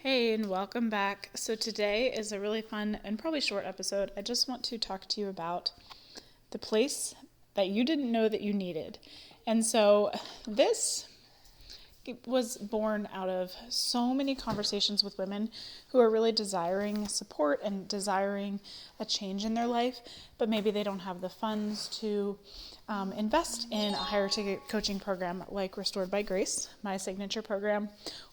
Hey, and welcome back. So today is a really fun and probably short episode. I just want to talk to you about the place that you didn't know that you needed. And so this was born out of so many conversations with women who are really desiring support and desiring a change in their life, but maybe they don't have the funds to invest in a higher ticket coaching program like Restored by Grace, my signature program,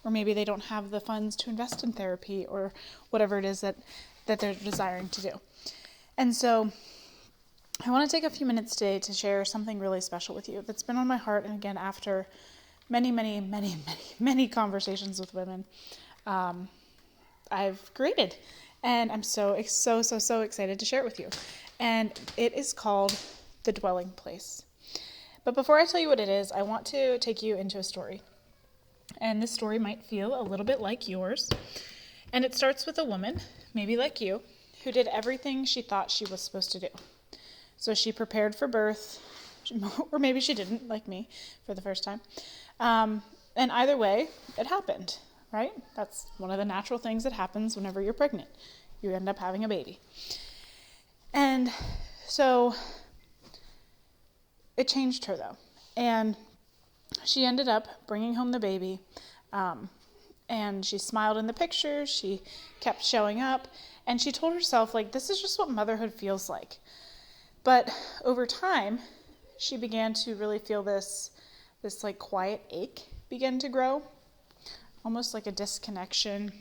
or maybe they don't have the funds to invest in therapy or whatever it is that they're desiring to do. And so I want to take a few minutes today to share something really special with you that's been on my heart, and again, after many conversations with women I've created, and I'm so excited to share it with you. And it is called The Dwelling Place. But before I tell you what it is, I want to take you into a story. And this story might feel a little bit like yours. And it starts with a woman, maybe like you, who did everything she thought she was supposed to do. So she prepared for birth, or maybe she didn't, like me, for the first time. And either way, it happened, right? That's one of the natural things that happens whenever you're pregnant. You end up having a baby. And so it changed her, though. And she ended up bringing home the baby. And she smiled in the pictures. She kept showing up. And she told herself, this is just what motherhood feels like. But over time, she began to really feel this quiet ache begin to grow, almost like a disconnection,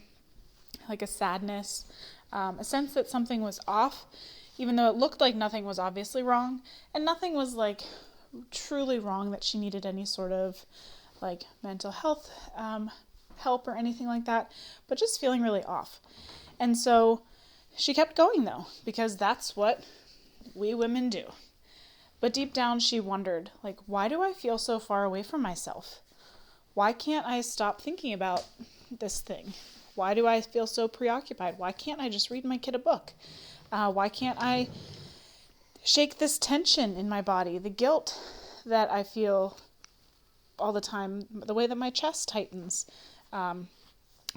like a sadness, a sense that something was off, even though it looked like nothing was obviously wrong, and nothing was truly wrong that she needed any sort of mental health help or anything like that, but just feeling really off. And so she kept going, though, because that's what we women do. But deep down, she wondered, why do I feel so far away from myself? Why can't I stop thinking about this thing? Why do I feel so preoccupied? Why can't I just read my kid a book? Why can't I shake this tension in my body, the guilt that I feel all the time, the way that my chest tightens,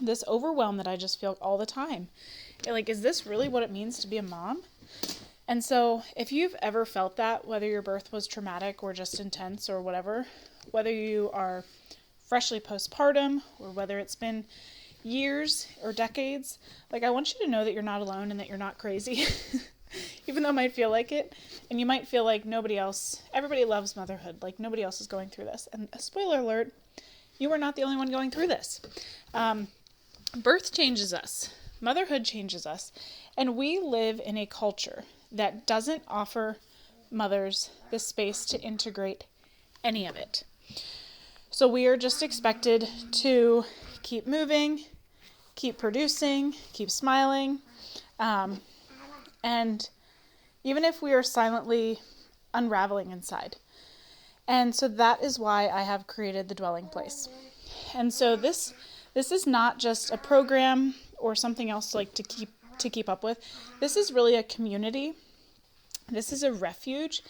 this overwhelm that I just feel all the time? Is this really what it means to be a mom? And so if you've ever felt that, whether your birth was traumatic or just intense or whatever, whether you are freshly postpartum or whether it's been years or decades, I want you to know that you're not alone and that you're not crazy, even though it might feel like it. And you might feel like everybody loves motherhood, nobody else is going through this. And a spoiler alert, you are not the only one going through this. Birth changes us. Motherhood changes us. And we live in a culture that doesn't offer mothers the space to integrate any of it. So we are just expected to keep moving, keep producing, keep smiling, and even if we are silently unraveling inside. And so that is why I have created The Dwelling Place. And so this is not just a program or something else to keep up with. This is really a community. This is a refuge.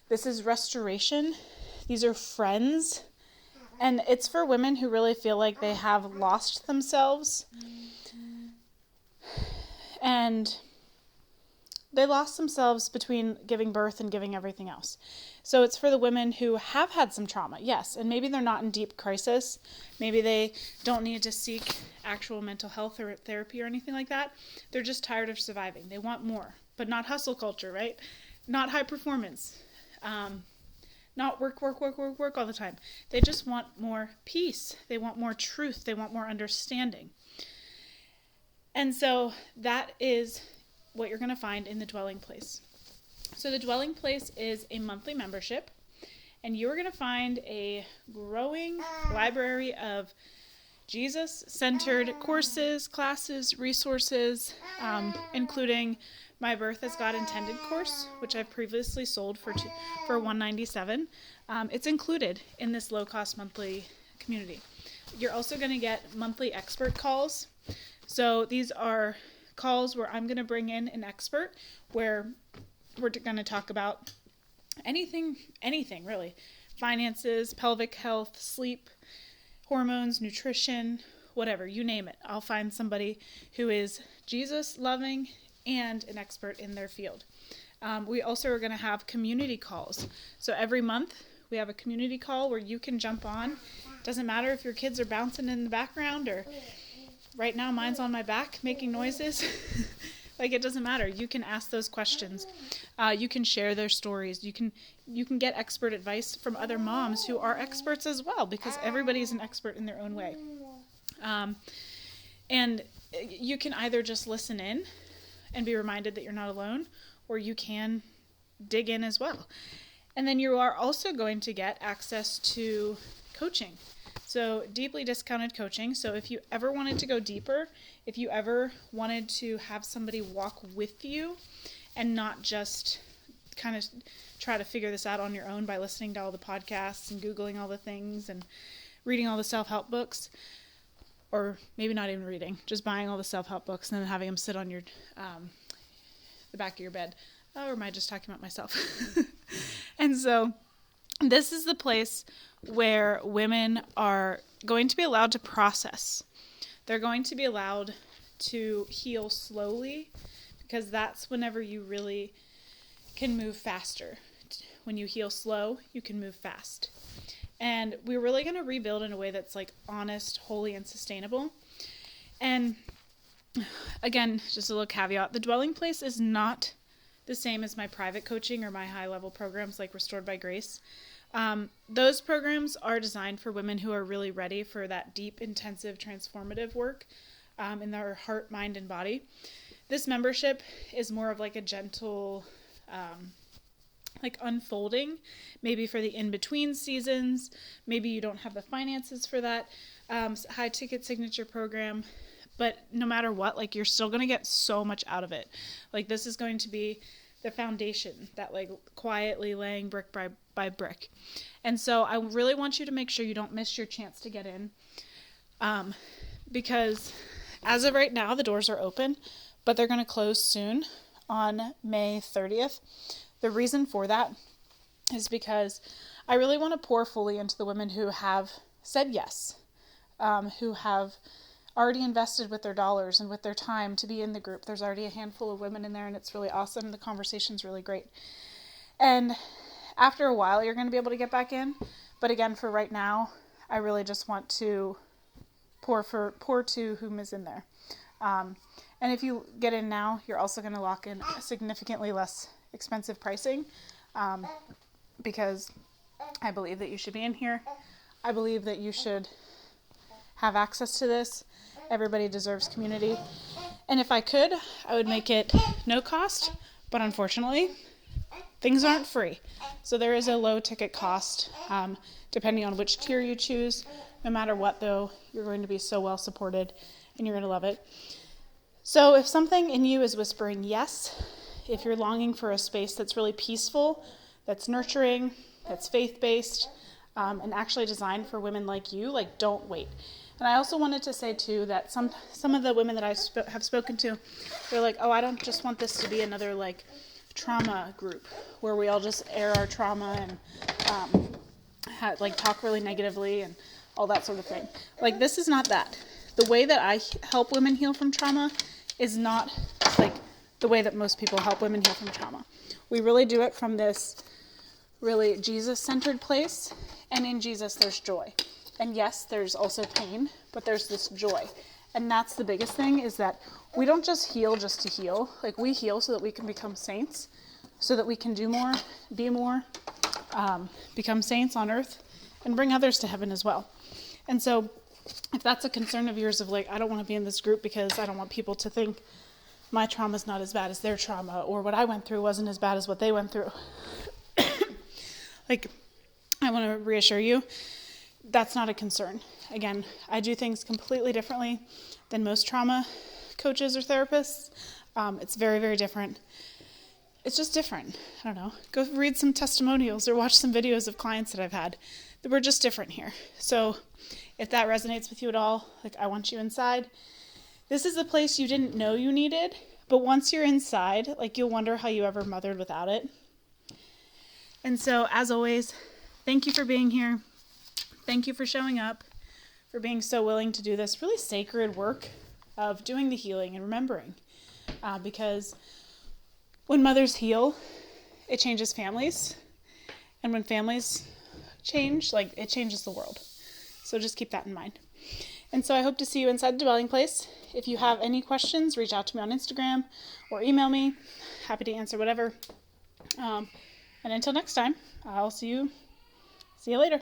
This is restoration. These are friends. And it's for women who really feel like they have lost themselves. And they lost themselves between giving birth and giving everything else. So it's for the women who have had some trauma, yes, and maybe they're not in deep crisis. Maybe they don't need to seek actual mental health or therapy or anything like that. They're just tired of surviving. They want more, but not hustle culture, right? Not high performance. Not work all the time. They just want more peace. They want more truth. They want more understanding. And so that is what you're going to find in The Dwelling Place. So The Dwelling Place is a monthly membership, and you are going to find a growing library of Jesus-centered courses, classes, resources, including my Birth as God Intended course, which I've previously sold for $197. It's included in this low-cost monthly community. You're also going to get monthly expert calls. So these are calls where I'm going to bring in an expert, where we're going to talk about anything really. Finances, pelvic health, sleep, hormones, nutrition, whatever, you name it. I'll find somebody who is Jesus loving and an expert in their field. We also are going to have community calls. So every month we have a community call where you can jump on. Doesn't matter if your kids are bouncing in the background, or right now mine's on my back making noises. Like, it doesn't matter. You can ask those questions. You can share their stories. You can get expert advice from other moms who are experts as well, because everybody's an expert in their own way. And you can either just listen in and be reminded that you're not alone, or you can dig in as well. And then you are also going to get access to coaching. So deeply discounted coaching. So if you ever wanted to go deeper, if you ever wanted to have somebody walk with you and not just kind of try to figure this out on your own by listening to all the podcasts and Googling all the things and reading all the self-help books, or maybe not even reading, just buying all the self-help books and then having them sit on your the back of your bed. Or am I just talking about myself? And so this is the place where women are going to be allowed to process. They're going to be allowed to heal slowly, because that's whenever you really can move faster. When you heal slow, you can move fast. And we're really going to rebuild in a way that's like honest, holy, and sustainable. And again, just a little caveat, the dwelling place is not the same as my private coaching or my high-level programs like Restored by Grace. Those programs are designed for women who are really ready for that deep, intensive, transformative work in their heart, mind, and body. This membership is more of like a gentle, like unfolding, maybe for the in-between seasons. Maybe you don't have the finances for that high-ticket signature program. But no matter what, like, you're still going to get so much out of it. Like, this is going to be the foundation, that like quietly laying brick by brick. And so I really want you to make sure you don't miss your chance to get in. Because as of right now, the doors are open, but they're going to close soon on May 30th. The reason for that is because I really want to pour fully into the women who have said yes, who have already invested with their dollars and with their time to be in the group. There's already a handful of women in there, and it's really awesome. The conversation's really great. And after a while, you're going to be able to get back in. But again, for right now, I really just want to pour to whom is in there. And if you get in now, you're also going to lock in significantly less expensive pricing, because I believe that you should be in here. I believe that you should have access to this. Everybody deserves community. And if I could, I would make it no cost, but unfortunately, things aren't free. So there is a low ticket cost, depending on which tier you choose. No matter what, though, you're going to be so well supported, and you're going to love it. So if something in you is whispering yes, if you're longing for a space that's really peaceful, that's nurturing, that's faith-based, and actually designed for women like you, like, don't wait. And I also wanted to say, too, that some of the women that I have spoken to, they're like, oh, I don't just want this to be another, like, trauma group where we all just air our trauma and, like, talk really negatively and all that sort of thing. Like, this is not that. The way that I help women heal from trauma is not, like, the way that most people help women heal from trauma. We really do it from this really Jesus-centered place, and in Jesus there's joy. And yes, there's also pain, but there's this joy. And that's the biggest thing, is that we don't just heal just to heal. Like, we heal so that we can become saints, so that we can do more, be more, become saints on earth, and bring others to heaven as well. And so if that's a concern of yours, of like, I don't want to be in this group because I don't want people to think my trauma's not as bad as their trauma, or what I went through wasn't as bad as what they went through. Like, I want to reassure you, that's not a concern. Again, I do things completely differently than most trauma coaches or therapists. It's very, very different. It's just different. I don't know. Go read some testimonials or watch some videos of clients that I've had. We're just different here. So if that resonates with you at all, like, I want you inside. This is a place you didn't know you needed, but once you're inside, like, you'll wonder how you ever mothered without it. And so, as always, thank you for being here. Thank you for showing up. for being so willing to do this really sacred work of doing the healing and remembering. Because when mothers heal, it changes families. And when families change, like, it changes the world. So just keep that in mind. And so I hope to see you inside the dwelling place. If you have any questions, reach out to me on Instagram or email me. Happy to answer whatever. And until next time, I'll see you later.